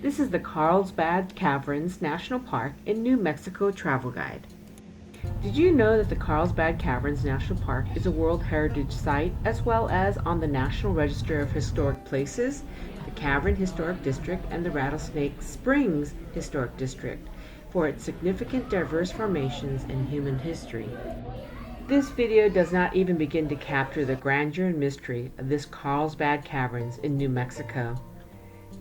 This is the Carlsbad Caverns National Park in New Mexico travel guide. Did you know that the Carlsbad Caverns National Park is a World Heritage Site as well as on the National Register of Historic Places, the Cavern Historic District, and the Rattlesnake Springs Historic District for its significant diverse formations in human history? This video does not even begin to capture the grandeur and mystery of this Carlsbad Caverns in New Mexico.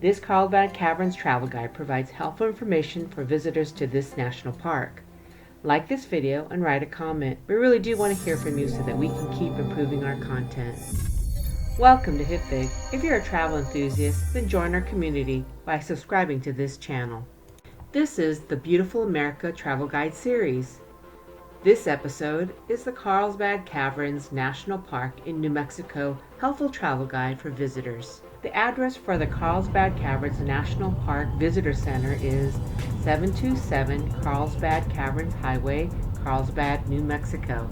This Carlsbad Caverns travel guide provides helpful information for visitors to this national park. Like this video and write a comment. We really do want to hear from you so that we can keep improving our content. Welcome to Hipfig. If you're a travel enthusiast, then join our community by subscribing to this channel. This is the Beautiful America Travel Guide series. This episode is the Carlsbad Caverns National Park in New Mexico helpful travel guide for visitors. The address for the Carlsbad Caverns National Park Visitor Center is 727 Carlsbad Caverns Highway, Carlsbad, New Mexico.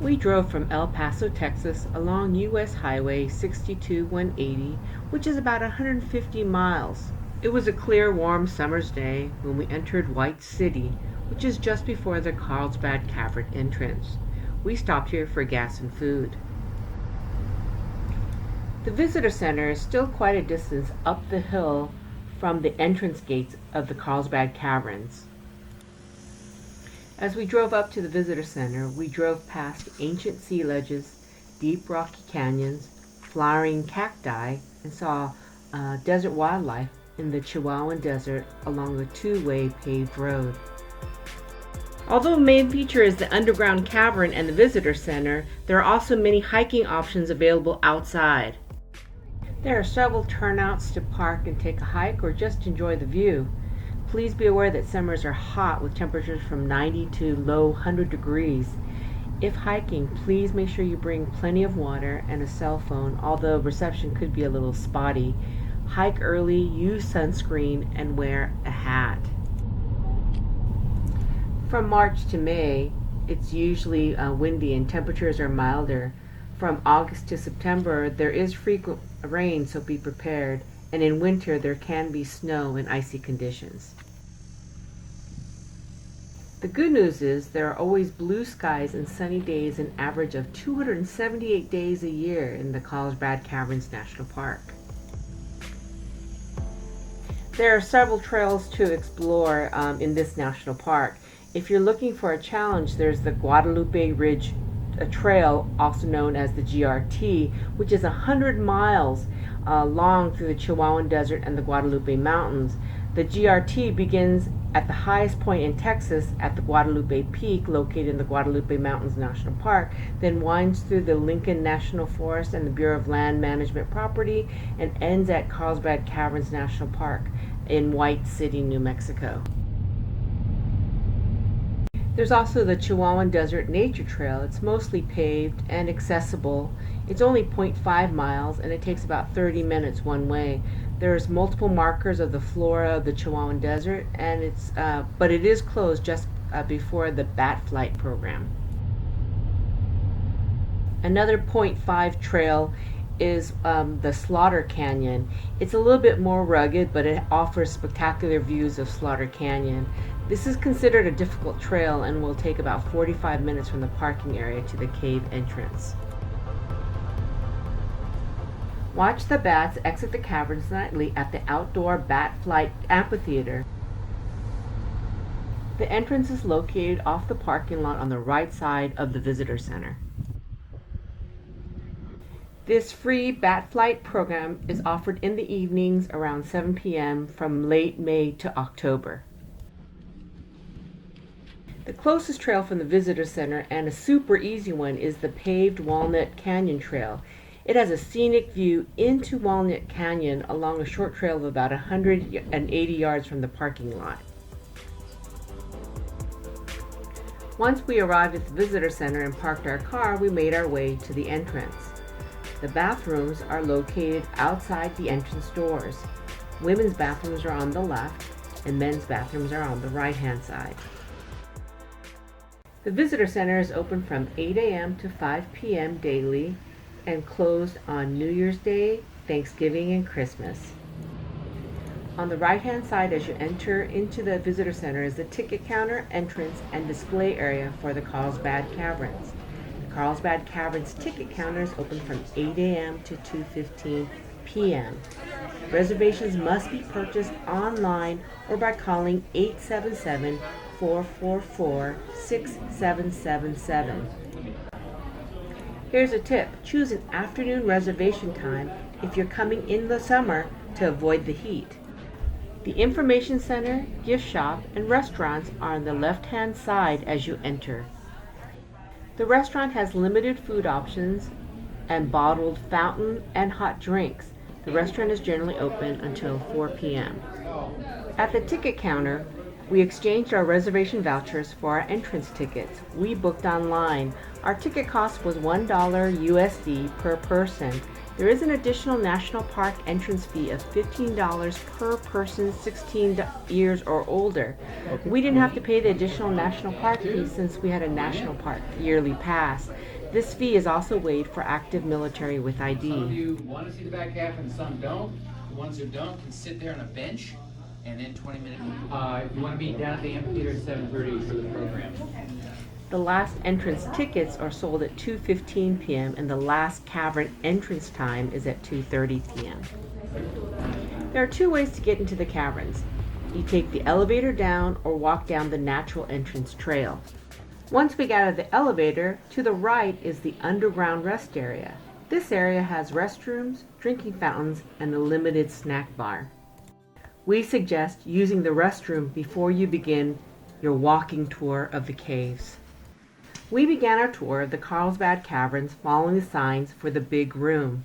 We drove from El Paso, Texas along US Highway 62-180, which is about 150 miles. It was a clear, warm summer's day when we entered White City, which is just before the Carlsbad Cavern entrance. We stopped here for gas and food. The visitor center is still quite a distance up the hill from the entrance gates of the Carlsbad Caverns. As we drove up to the visitor center, we drove past ancient sea ledges, deep rocky canyons, flowering cacti, and saw desert wildlife in the Chihuahuan Desert along a two-way paved road. Although the main feature is the underground cavern and the visitor center, there are also many hiking options available outside. There are several turnouts to park and take a hike or just enjoy the view. Please be aware that summers are hot with temperatures from 90 to low 100 degrees. If hiking, please make sure you bring plenty of water and a cell phone, although reception could be a little spotty. Hike early, use sunscreen, and wear a hat. From March to May, it's usually windy and temperatures are milder. From August to September, there is frequent rain, so be prepared. And in winter, there can be snow and icy conditions. The good news is there are always blue skies and sunny days, an average of 278 days a year in the Carlsbad Caverns National Park. There are several trails to explore in this national park. If you're looking for a challenge, there's the Guadalupe Ridge Trail, also known as the GRT, which is 100 miles long through the Chihuahuan Desert and the Guadalupe Mountains. The GRT begins at the highest point in Texas at the Guadalupe Peak, located in the Guadalupe Mountains National Park, then winds through the Lincoln National Forest and the Bureau of Land Management Property, and ends at Carlsbad Caverns National Park in White City, New Mexico. There's also the Chihuahuan Desert Nature Trail. It's mostly paved and accessible. It's only 0.5 miles and it takes about 30 minutes one way. There's multiple markers of the flora of the Chihuahuan Desert, and but it is closed just before the bat flight program. Another 0.5 trail is the Slaughter Canyon. It's a little bit more rugged, but it offers spectacular views of Slaughter Canyon. This is considered a difficult trail and will take about 45 minutes from the parking area to the cave entrance. Watch the bats exit the caverns nightly at the outdoor bat flight amphitheater. The entrance is located off the parking lot on the right side of the visitor center. This free bat flight program is offered in the evenings around 7 p.m. from late May to October. The closest trail from the visitor center, and a super easy one, is the paved Walnut Canyon Trail. It has a scenic view into Walnut Canyon along a short trail of about 180 yards from the parking lot. Once we arrived at the visitor center and parked our car, we made our way to the entrance. The bathrooms are located outside the entrance doors. Women's bathrooms are on the left and men's bathrooms are on the right-hand side. The visitor center is open from 8 a.m. to 5 p.m. daily and closed on New Year's Day, Thanksgiving, and Christmas. On the right-hand side as you enter into the visitor center is the ticket counter, entrance, and display area for the Carlsbad Caverns. The Carlsbad Caverns ticket counter is open from 8 a.m. to 2:15 p.m. Reservations must be purchased online or by calling 877-444-6777. Here's a tip. Choose an afternoon reservation time if you're coming in the summer to avoid the heat. The information center, gift shop, and restaurants are on the left-hand side as you enter. The restaurant has limited food options and bottled fountain and hot drinks. The restaurant is generally open until 4 p.m. At the ticket counter, we exchanged our reservation vouchers for our entrance tickets. We booked online. Our ticket cost was $1 USD per person. There is an additional national park entrance fee of $15 per person 16 years or older. We didn't have to pay the additional national park fee since we had a national park yearly pass. This fee is also waived for active military with ID. Some of you want to see the back half and some don't. The ones who don't can sit there on a bench and in 20 minutes. If you want to be down at the amphitheater at 7:30 for the program. The last entrance tickets are sold at 2:15 p.m. and the last cavern entrance time is at 2:30 p.m. There are two ways to get into the caverns. You take the elevator down or walk down the natural entrance trail. Once we get out of the elevator, to the right is the underground rest area. This area has restrooms, drinking fountains, and a limited snack bar. We suggest using the restroom before you begin your walking tour of the caves. We began our tour of the Carlsbad Caverns following the signs for the big room.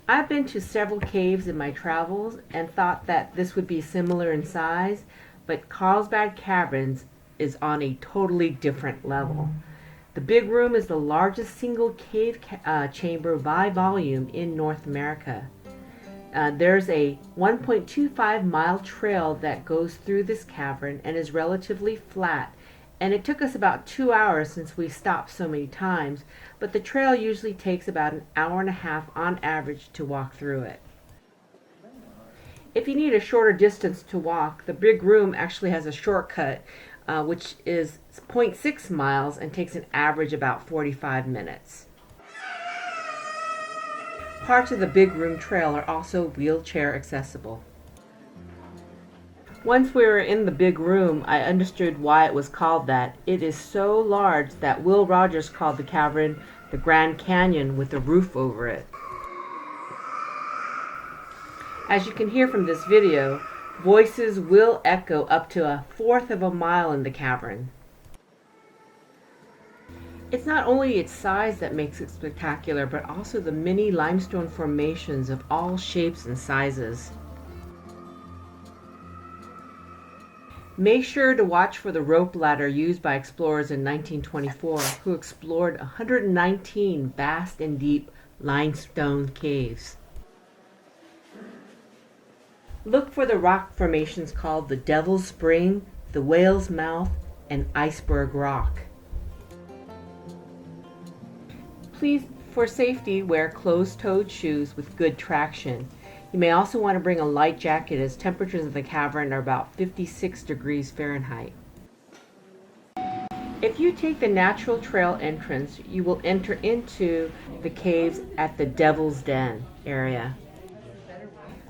I've been to several caves in my travels and thought that this would be similar in size, but Carlsbad Caverns is on a totally different level. The big room is the largest single cave chamber by volume in North America. There's a 1.25 mile trail that goes through this cavern and is relatively flat. And it took us about 2 hours since we stopped so many times, but the trail usually takes about an hour and a half on average to walk through it. If you need a shorter distance to walk, the big room actually has a shortcut, which is 0.6 miles and takes an average about 45 minutes. Parts of the big room trail are also wheelchair accessible. Once we were in the big room, I understood why it was called that. It is so large that Will Rogers called the cavern the Grand Canyon with a roof over it. As you can hear from this video, voices will echo up to 1/4 of a mile in the cavern. It's not only its size that makes it spectacular, but also the many limestone formations of all shapes and sizes. Make sure to watch for the rope ladder used by explorers in 1924 who explored 119 vast and deep limestone caves. Look for the rock formations called the Devil's Spring, the Whale's Mouth, and Iceberg Rock. Please, for safety, wear closed-toed shoes with good traction. You may also want to bring a light jacket as temperatures in the cavern are about 56 degrees Fahrenheit. If you take the natural trail entrance, you will enter into the caves at the Devil's Den area.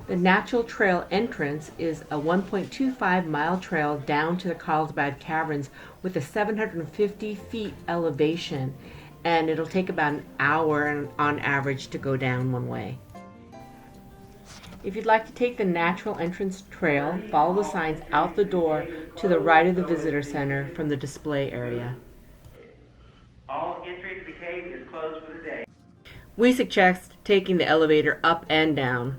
The natural trail entrance is a 1.25 mile trail down to the Carlsbad Caverns with a 750 feet elevation, and it'll take about an hour on average to go down one way. If you'd like to take the natural entrance trail, follow the signs out the door to the right of the visitor center from the display area. All entry to the cave is closed for the day. We suggest taking the elevator up and down.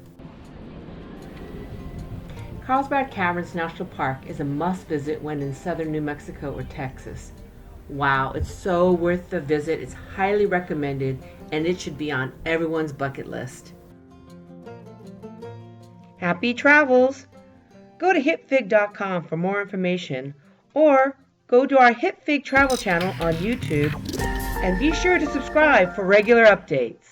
Carlsbad Caverns National Park is a must-visit when in southern New Mexico or Texas. Wow, it's so worth the visit. It's highly recommended, and it should be on everyone's bucket list. Happy travels! Go to hipfig.com for more information, or go to our Hipfig travel channel on YouTube, and be sure to subscribe for regular updates.